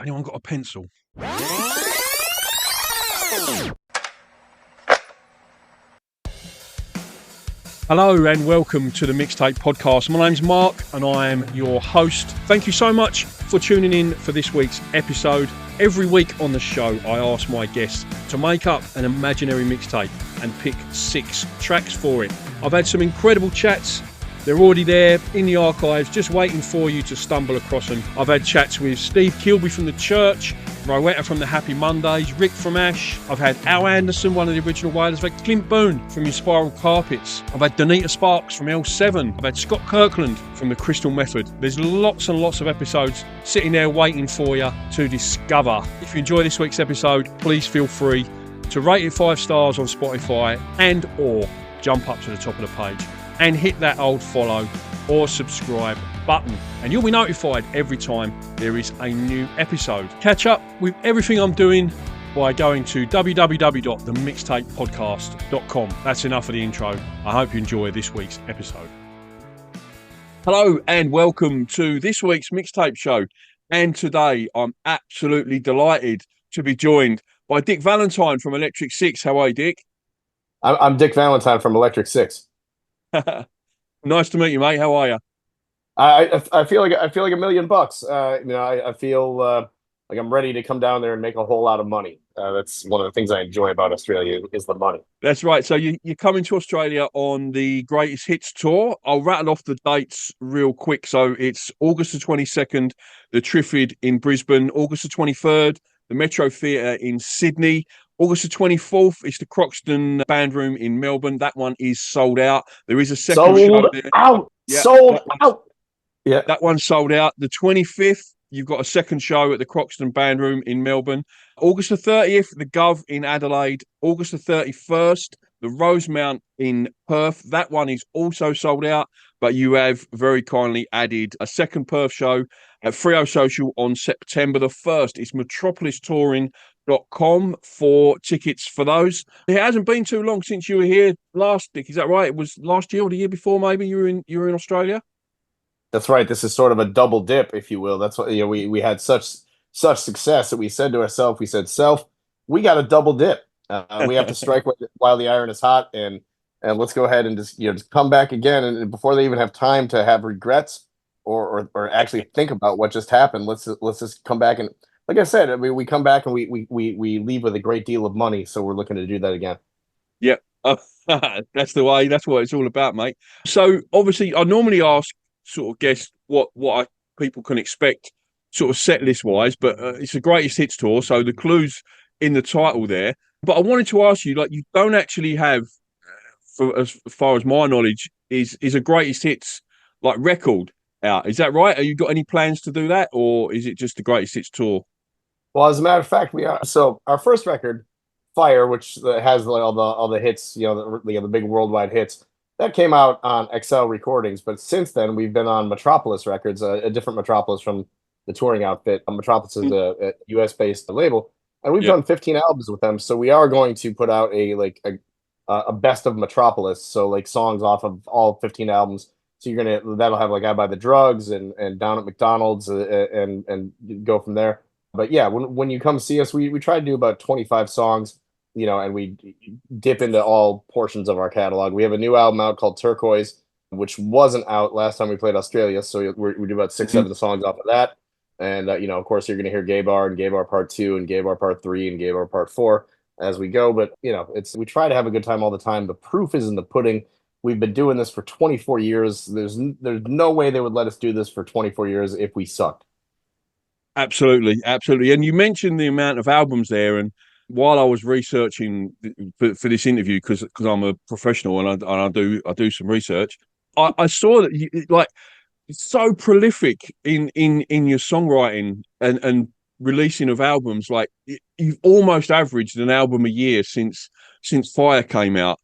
Anyone got a pencil? Hello and welcome to the Mixtape podcast. My name's Mark and I am your host. Thank you so much for tuning in for this week's episode. Every week on the show, I ask my guests to make up an imaginary mixtape and pick 6 tracks for it. I've had some incredible chats. They're already there in the archives, just waiting for you to stumble across them. I've had chats with Steve Kilby from The Church, Rowetta from The Happy Mondays, Rick from Ash. I've had Al Anderson, one of the original Wailers. I've had Clint Boone from Your Spiral Carpets. I've had Donita Sparks from L7. I've had Scott Kirkland from The Crystal Method. There's lots and lots of episodes sitting there waiting for you to discover. If you enjoy this week's episode, please feel free to rate it 5 stars on Spotify and or jump up to the top of the page and hit that old follow or subscribe button, and you'll be notified every time there is a new episode. Catch up with everything I'm doing by going to www.themixtapepodcast.com. That's enough of the intro. I hope you enjoy this week's episode. Hello and welcome to this week's Mixtape show. And today I'm absolutely delighted to be joined by Dick Valentine from Electric Six. How are you, Dick? I'm Dick Valentine from Electric Six. Nice to meet you, mate. How are you? I feel like $1 million. I feel like I'm ready to come down there and make a whole lot of money. That's one of the things I enjoy about Australia is the money. That's right. So you're coming to Australia on the Greatest Hits tour. I'll rattle off the dates real quick. So it's August the 22nd, the Triffid in Brisbane. August the 23rd, the Metro Theatre in Sydney. August the 24th, it's the Croxton Band Room in Melbourne. That one is sold out. There is a second show there. Sold out. Yeah. That one's sold out. The 25th, you've got a second show at the Croxton Band Room in Melbourne. August the 30th, the Gov in Adelaide. August the 31st, the Rosemount in Perth. That one is also sold out, but you have very kindly added a second Perth show at Freo Social on September the 1st. It's metropolistouring.com for tickets for those. It hasn't been too long since you were here last, Dick. Is that right? It was last year or the year before, maybe you were in Australia? That's right. This is sort of a double dip, if you will. That's what we had such success that we said to ourselves, we got a double dip. We have to strike while the iron is hot, and let's go ahead and just come back again. And before they even have time to have regrets or actually think about what just happened, let's just come back. And like I said, we come back and we leave with a great deal of money. So we're looking to do that again. Yeah, that's the way. That's what it's all about, mate. So obviously, I normally ask sort of guess what people can expect sort of set list wise, but it's the Greatest Hits tour, so the clues in the title there. But I wanted to ask you, like, you don't actually have, for as far as my knowledge, is a Greatest Hits like record out. Is that right? Have you got any plans to do that, or is it just the Greatest Hits tour? Well, as a matter of fact, we are. So our first record, Fire, which has all the hits, the big worldwide hits, that came out on XL Recordings. But since then, we've been on Metropolis Records, a different Metropolis from the touring outfit. Metropolis is a US-based label, and we've done 15 albums with them. So we are going to put out a best of Metropolis, so like songs off of all 15 albums. So that'll have like I Buy the Drugs and Down at McDonald's and go from there. But yeah, when you come see us, we try to do about 25 songs, and we dip into all portions of our catalog. We have a new album out called Turquoise, which wasn't out last time we played Australia. So we do about 6-7 songs off of that. And, of course, you're going to hear Gay Bar and Gay Bar Part 2 and Gay Bar Part 3 and Gay Bar Part 4 as we go. But, we try to have a good time all the time. The proof is in the pudding. We've been doing this for 24 years. There's no way they would let us do this for 24 years if we sucked. Absolutely. And you mentioned the amount of albums there, and while I was researching for this interview, because I'm a professional and I do some research, I saw that you, like, it's so prolific in your songwriting and releasing of albums. Like, you've almost averaged an album a year since Fire came out.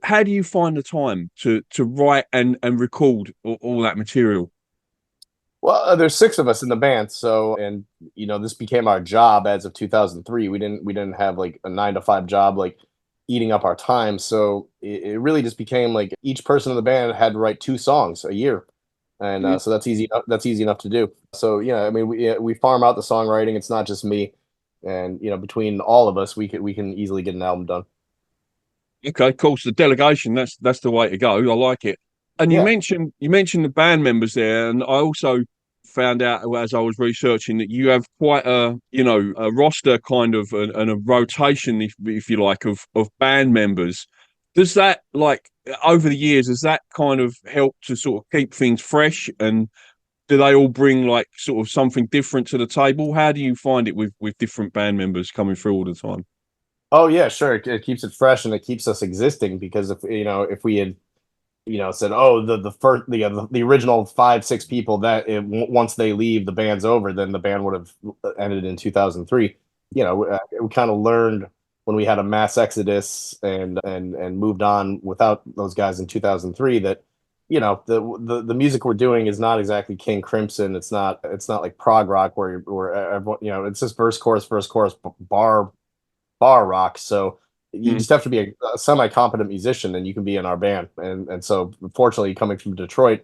How do you find the time to write and record all that material? Well, there's 6 of us in the band, and this became our job as of 2003. We didn't have like a 9-to-5 job like eating up our time, so it really just became like each person in the band had to write 2 songs a year. and Mm. so that's easy. That's easy enough to do. So yeah, I mean, we farm out the songwriting. It's not just me, and between all of us, we can easily get an album done. Okay, cool. So the delegation, that's the way to go. I like it. And Yeah. you mentioned the band members there, and I also found out as I was researching that you have quite a roster kind of and a rotation, if you like, of band members. Does that like over the years, has that kind of helped to sort of keep things fresh? And do they all bring like sort of something different to the table? How do you find it with different band members coming through all the time? Oh yeah, sure. It keeps it fresh and it keeps us existing because if we had said, oh, the first the original 5 6 people once they leave, the band's over, then the band would have ended in 2003. We kind of learned when we had a mass exodus and moved on without those guys in 2003 that the music we're doing is not exactly King Crimson. It's not like prog rock where everyone, it's just verse chorus bar rock. So you Mm. just have to be a semi-competent musician and you can be in our band. And so fortunately, coming from Detroit,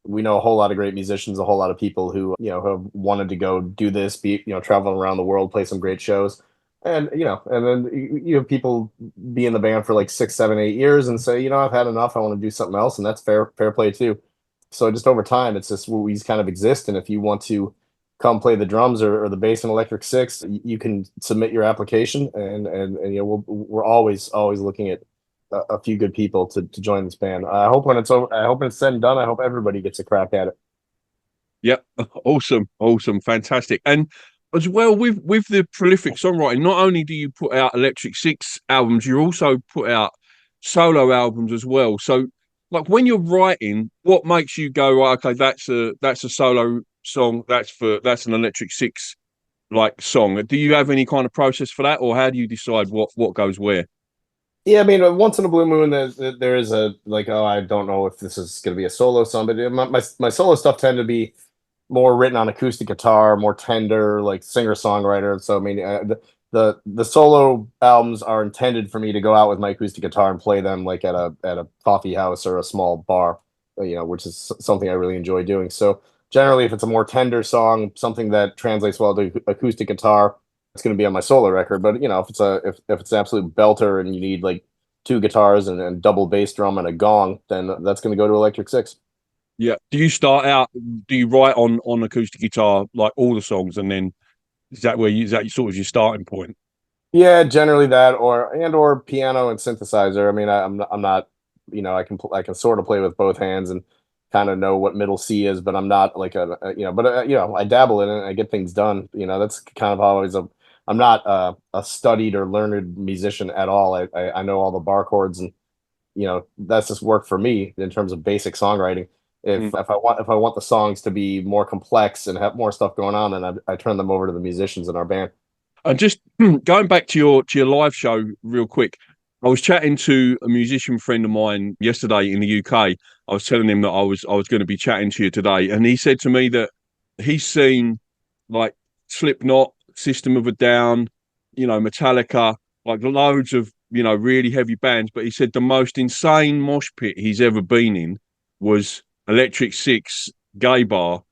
we know a whole lot of great musicians, a whole lot of people who who have wanted to go do this, be traveling around the world, play some great shows. And then you have people be in the band for like 6 7 8 years and say, I've had enough, I want to do something else, and that's fair play too. So just over time, it's just we just kind of exist. And if you want to come play the drums or the bass in Electric Six, you can submit your application, and we're always looking at a few good people to join this band. I hope when it's over, I hope when it's said and done, I hope everybody gets a crack at it. Yep. Awesome, fantastic. And as well with the prolific songwriting, not only do you put out Electric Six albums, you also put out solo albums as well. So like when you're writing, what makes you go, right, okay, that's a solo song, that's an Electric Six like song. Do you have any kind of process for that, or how do you decide what goes where? Yeah, I mean, once in a blue moon, there is a like, oh, I don't know if this is going to be a solo song, but my solo stuff tend to be more written on acoustic guitar, more tender, like singer songwriter. So I mean, the solo albums are intended for me to go out with my acoustic guitar and play them like at a coffee house or a small bar, which is something I really enjoy doing. So generally, if it's a more tender song, something that translates well to acoustic guitar, it's going to be on my solo record. But if it's an absolute belter and you need like two guitars and double bass drum and a gong, then that's going to go to Electric Six. Yeah. Do you start out? Do you write on acoustic guitar like all the songs, and then is that sort of your starting point? Yeah, generally that or piano and synthesizer. I mean, I'm not, I can sort of play with both hands and kind of know what middle C is, but I'm not like but I dabble in it and I get things done. That's kind of always I'm not a studied or learned musician at all. I know all the bar chords, and that's just work for me in terms of basic songwriting. Mm. If I want the songs to be more complex and have more stuff going on, then I turn them over to the musicians in our band. And just going back to your live show real quick, I was chatting to a musician friend of mine yesterday in the UK. I was telling him that I was going to be chatting to you today, and he said to me that he's seen like Slipknot, System of a Down, Metallica, like loads of really heavy bands. But he said the most insane mosh pit he's ever been in was Electric Six Gay Bar.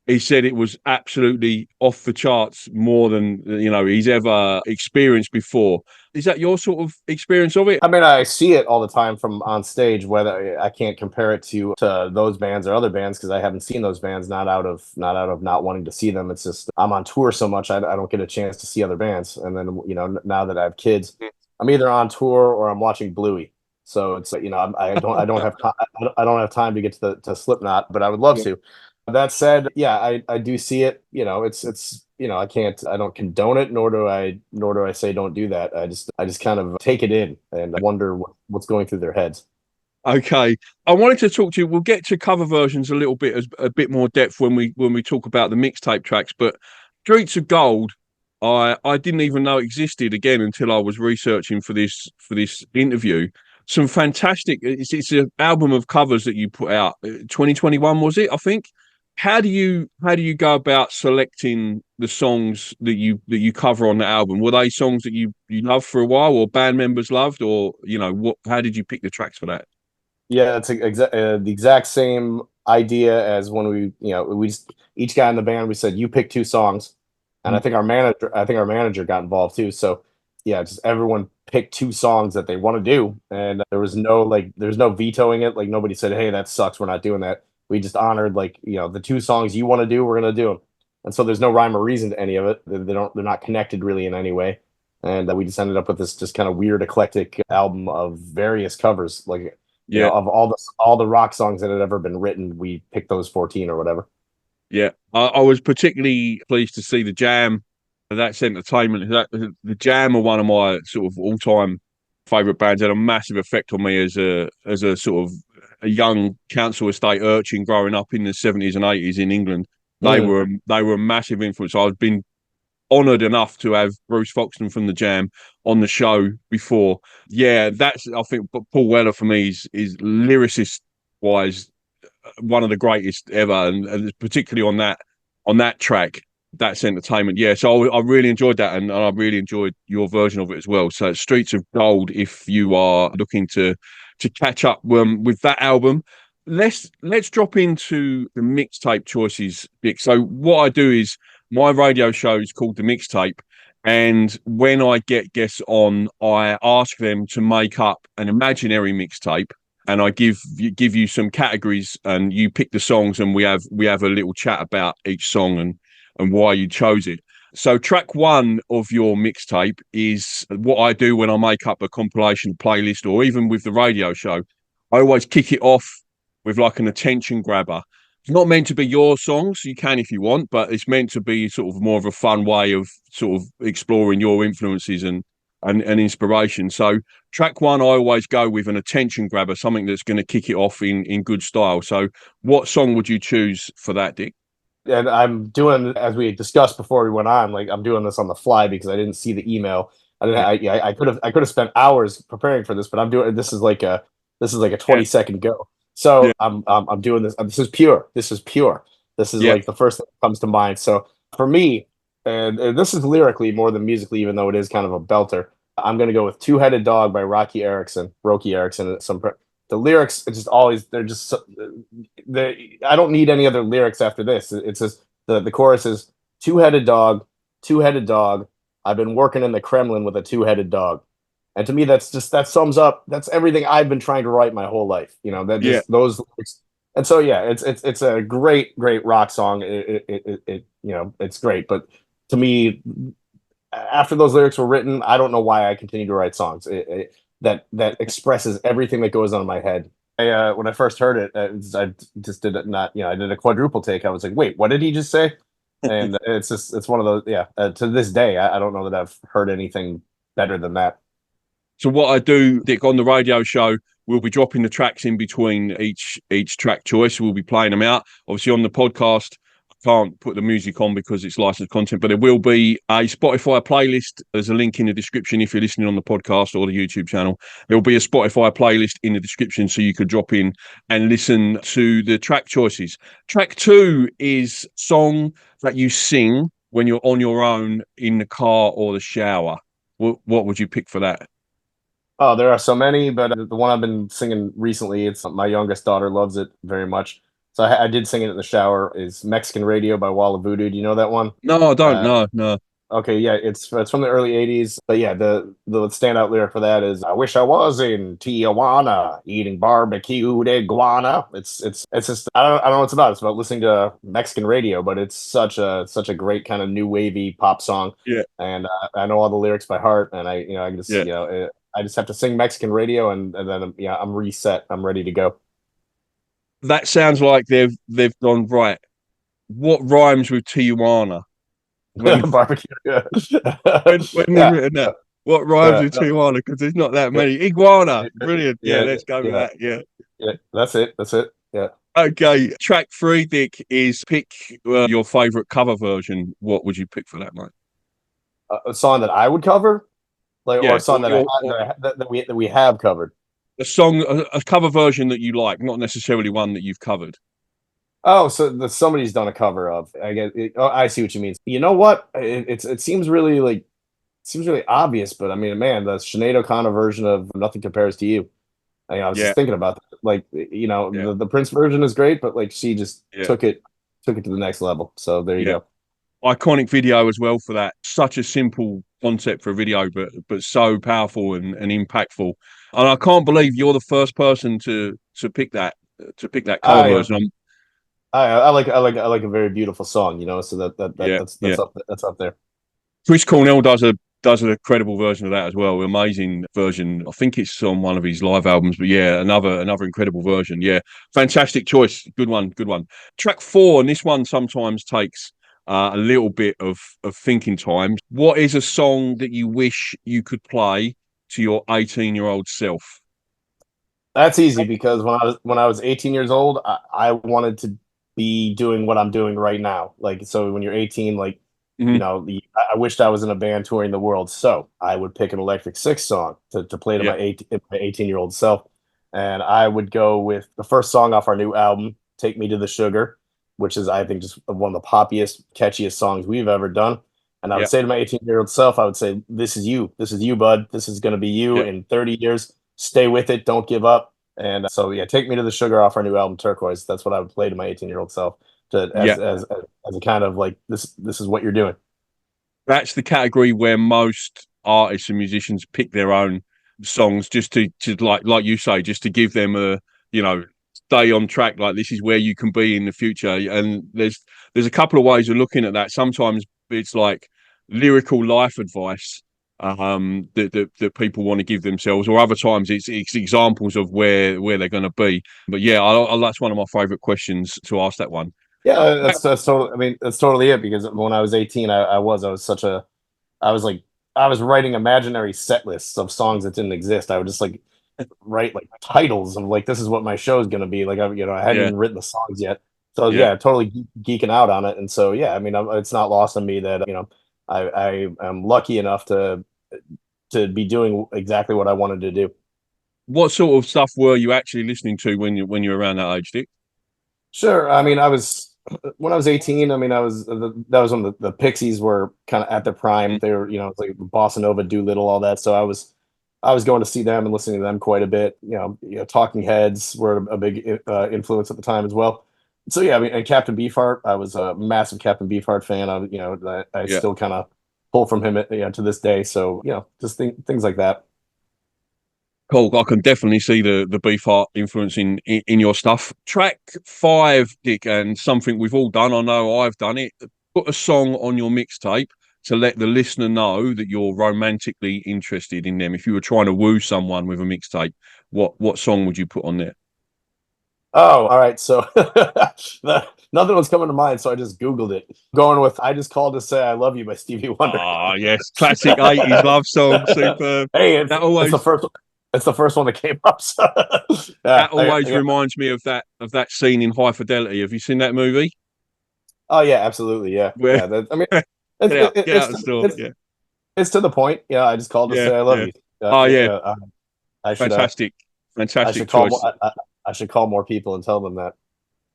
He said it was absolutely off the charts, more than he's ever experienced before. Is that your sort of experience of it? I mean, I see it all the time from on stage. Whether I can't compare it to those bands or other bands because I haven't seen those bands, not out of not wanting to see them. It's just I'm on tour so much I don't get a chance to see other bands. And then now that I have kids, I'm either on tour or I'm watching Bluey. So it's I don't have time. I don't have time to get to Slipknot, but I would love Yeah. to. That said, yeah, I do see it. It's I don't condone it, nor do I say don't do that. I just kind of take it in and wonder what's going through their heads. Okay, I wanted to talk to you. We'll get to cover versions a little bit, as a bit more depth when we talk about the mixtape tracks. But Streets of Gold, I didn't even know existed again until I was researching for this interview. Some fantastic. It's an album of covers that you put out. 2021 was it? I think. How do you go about selecting the songs that you cover on the album? Were they songs that you loved for a while, or band members loved, or what? How did you pick the tracks for that? Yeah, it's the exact same idea as when we just, each guy in the band, we said, you pick two songs. And I think our manager got involved too. So yeah, just everyone picked two songs that they want to do. And there's no vetoing it. Like nobody said, hey, that sucks, we're not doing that. We just honored the two songs you want to do, we're gonna do them. And so there's no rhyme or reason to any of it. They're not connected really in any way. And we just ended up with this just kind of weird eclectic album of various covers. Like, Yeah. of all the rock songs that had ever been written, we picked those 14 or whatever. Yeah, I was particularly pleased to see the Jam. That's entertainment. The Jam are one of my sort of all-time favourite bands. Had a massive effect on me as a sort of a young council estate urchin growing up in the 70s and 80s in England. Mm. They were a massive influence. I've been honoured enough to have Bruce Foxton from the Jam on the show before. Yeah, that's I think Paul Weller for me is lyricist wise one of the greatest ever, and particularly on that track, that's entertainment. Yeah, so I really enjoyed that, and I really enjoyed your version of it as well. So Streets of Gold, if you are looking to catch up with that album. Let's drop into the mixtape choices, Dick. So what I do is my radio show is called the Mixtape, and when I get guests on, I ask them to make up an imaginary mixtape, and I give you some categories, and you pick the songs, and we have a little chat about each song and why you chose it. So track one of your mixtape is what I do when I make up a compilation playlist, or even with the radio show. I always kick it off with like an attention grabber. It's not meant to be your songs. You can if you want, but it's meant to be sort of more of a fun way of sort of exploring your influences and inspiration. So track one, I always go with an attention grabber, something that's going to kick it off in good style. So what song would you choose for that, Dick? And I'm doing, as we discussed before we went on, like I'm doing this on the fly because I didn't see the email. I could have spent hours preparing for this, but I'm doing this is like a 20-second go. Yeah. So I'm doing this. This is pure. This is pure. This is Yeah. like the first thing that comes to mind. So for me, and this is lyrically more than musically, even though it is kind of a belter. I'm gonna go with Two-Headed Dog by Roky Erickson. The lyrics, it's just always they're just I don't need any other lyrics after this. It's just the chorus is two-headed dog, two-headed dog. I've been working in the Kremlin with a two-headed dog. And to me, that sums up. That's everything I've been trying to write my whole life. That Yeah. just those lyrics. And so yeah, it's a great rock song. It's great. But to me, after those lyrics were written, I don't know why I continue to write songs. That expresses everything that goes on in my head. When I first heard it, I just did it not. I did a quadruple take. I was like, wait, what did he just say? And it's one of those. Yeah. To this day, I don't know that I've heard anything better than that. So what I do, Dick, on the radio show, we'll be dropping the tracks in between each track choice. We'll be playing them out. Obviously, on the podcast, I can't put the music on because it's licensed content, but there will be a Spotify playlist. There's a link in the description if you're listening on the podcast or the YouTube channel. There will be a Spotify playlist in the description so you could drop in and listen to the track choices. Track two is song that you sing when you're on your own in the car or the shower. What would you pick for that? Oh, there are so many, but the one I've been singing recently, it's my youngest daughter loves it very much. So I did sing it in the shower. Is Mexican Radio by Walla Voodoo. Do you know that one? No, I don't. No. Okay, yeah, it's from the early '80s. But yeah, the standout lyric for that is "I wish I was in Tijuana eating barbecued iguana." It's just I don't know what it's about. It's about listening to Mexican radio, but it's such a great kind of new wavy pop song. Yeah. And I know all the lyrics by heart, and I just I just have to sing Mexican radio, and then I'm reset. I'm ready to go. That sounds like they've gone right. What rhymes with Tijuana? Barbecue. Yeah. When they've written that, what rhymes with Tijuana? Because there's not that many. Iguana, brilliant. Yeah, let's go with that. Yeah, that's it. Yeah. Okay, track three, Dick, is pick your favorite cover version. What would you pick for that, mate? A song that I would cover, or a song that we have covered. A song, a cover version that you like, not necessarily one that you've covered. Oh, so somebody's done a cover of. I get it. Oh, I see what you mean. You know what? It seems really obvious, but I mean, man, the Sinead O'Connor version of "Nothing Compares to You." I was just thinking about that. like, you know, Yeah, the Prince version is great, but like she just yeah, took it to the next level. So there you yeah. go. Iconic video as well for that. Such a simple concept for a video, but so powerful and impactful. And I can't believe you're the first person to pick that cover I version. I like a very beautiful song, you know. So Yeah, yeah. that's up there. Chris Cornell does an incredible version of that as well. Amazing version. I think it's on one of his live albums, but yeah, another incredible version. Yeah, fantastic choice. Good one, good one. Track 4, and this one sometimes takes a little bit of thinking time. What is a song that you wish you could play to your 18-year-old self? That's easy because when I was 18 years old, I wanted to be doing what I'm doing right now. Like, so when you're 18, like, you Hmm. know, I wished I was in a band touring the world. So I would pick an Electric Six song to play to Yeah, my 18-year-old self. And I would go with the first song off our new album, Take Me to the Sugar, which is, I think, just one of the poppiest, catchiest songs we've ever done. And I would yeah, say to my 18-year-old self, I would say, this is you. This is you, bud. This is going to be you yeah, in 30 years. Stay with it. Don't give up. And so, yeah, Take Me to the Sugar off our new album, Turquoise. That's what I would play to my 18-year-old self to yeah. as a kind of like, this is what you're doing. That's the category where most artists and musicians pick their own songs just to like you say, just to give them a, you know, stay on track. Like, this is where you can be in the future. And there's a couple of ways of looking at that. Sometimes it's like lyrical life advice that people want to give themselves, or other times it's examples of where they're going to be. But yeah, that's one of my favorite questions to ask, that one. Yeah, that's totally. I mean, that's totally it. Because when I was 18, I was such a I was like I was writing imaginary set lists of songs that didn't exist. I would just like write like titles of like, this is what my show is going to be. Like, I hadn't Yeah, even written the songs yet. So yeah. yeah, totally geeking out on it. And so yeah, I mean, it's not lost on me that, you know, I am lucky enough to be doing exactly what I wanted to do. What sort of stuff were you actually listening to when you were around that age, Dick? Sure. I mean, I was when I was 18. I mean, that was when the Pixies were kind of at their prime. Mm, They were, you know, it's like Bossa Nova, Doolittle, all that. So I was going to see them and listening to them quite a bit. You know, Talking Heads were a big influence at the time as well. So yeah, I mean, and Captain Beefheart, I was a massive Captain Beefheart fan. You know, I yeah. still kind of pull from him, you know, to this day. So you know, just things like that. Cool. I can definitely see the beef art influence in your stuff. Track 5, Dick, and something we've all done. I know I've done it. Put a song on your mixtape to let the listener know that you're romantically interested in them. If you were trying to woo someone with a mixtape, what song would you put on there? Oh, all right. So nothing was coming to mind, so I just Googled it. Going with "I Just Called to Say I Love You" by Stevie Wonder. Ah, yes, classic '80s love song. Super. Hey, That it's the always first it's the first one that came up. So, yeah, that always reminds me of that scene in High Fidelity. Have you seen that movie? oh yeah, absolutely, yeah, Where yeah. I mean, it's get out of the store. Yeah, it's to the point. Yeah, I just called to yeah, say I love yeah. you. Oh Yeah, yeah, yeah. I should fantastic, I fantastic should call more choice. I should call more people and tell them that.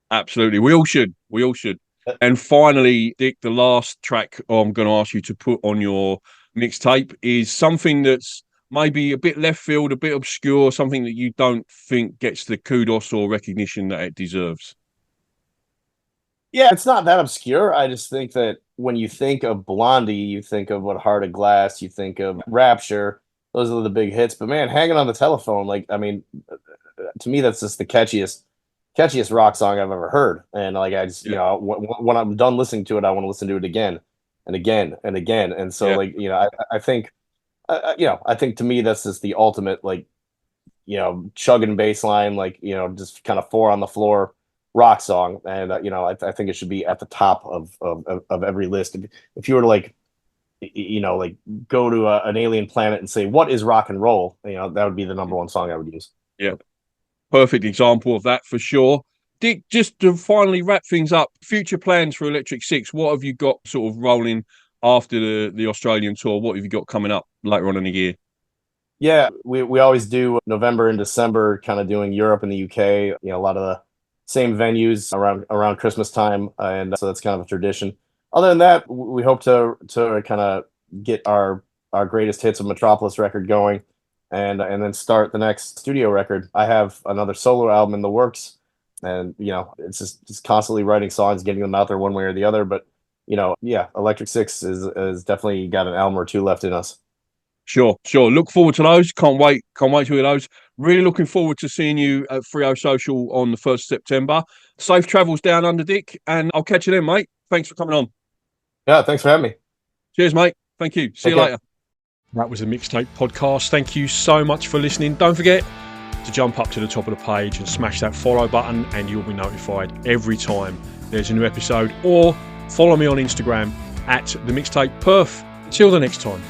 Absolutely. We all should. We all should. And finally, Dick, the last track I'm going to ask you to put on your mixtape is something that's maybe a bit left field, a bit obscure, something that you don't think gets the kudos or recognition that it deserves. Yeah, it's not that obscure. I just think that when you think of Blondie, you think of What Heart of Glass, you think of Rapture. Those are the big hits. But man, Hanging on the Telephone, like, I mean, to me, that's just the catchiest rock song I've ever heard. And like, I just, you Yeah, know, when I'm done listening to it, I want to listen to it again and again and again. And so, yeah, like, you know, I think, you know, I think to me, that's just the ultimate, like, you know, chugging bass line, like, you know, just kind of four on the floor rock song. And, you know, I think it should be at the top of every list. If you were to like, you know, like go to an alien planet and say, what is rock and roll? You know, that would be the number one song I would use. yeah. Perfect example of that for sure. Dick, just to finally wrap things up, future plans for Electric Six. What have you got sort of rolling after the Australian tour? What have you got coming up later on in the year? Yeah, we always do November and December, kind of doing Europe and the UK. You know, a lot of the same venues around Christmas time, and so that's kind of a tradition. Other than that, we hope to kind of get our greatest hits of Metropolis record going. and then start the next studio record. I have another solo album in the works, and it's just constantly writing songs, getting them out there one way or the other. But yeah, Electric Six is definitely got an album or two left in us. Sure. Look forward to those. Can't wait to hear those. Really looking forward to seeing you at 30 Social on the 1st of September. Safe travels down under, Dick, and I'll catch you then, mate. Thanks for coming on. Yeah, thanks for having me. Cheers, mate. Thank you. See you care. later. That was the Mixtape podcast. Thank you so much for listening. Don't forget to jump up to the top of the page and smash that follow button, and you'll be notified every time there's a new episode. Or follow me on Instagram at the Mixtape Perf. Till the next time.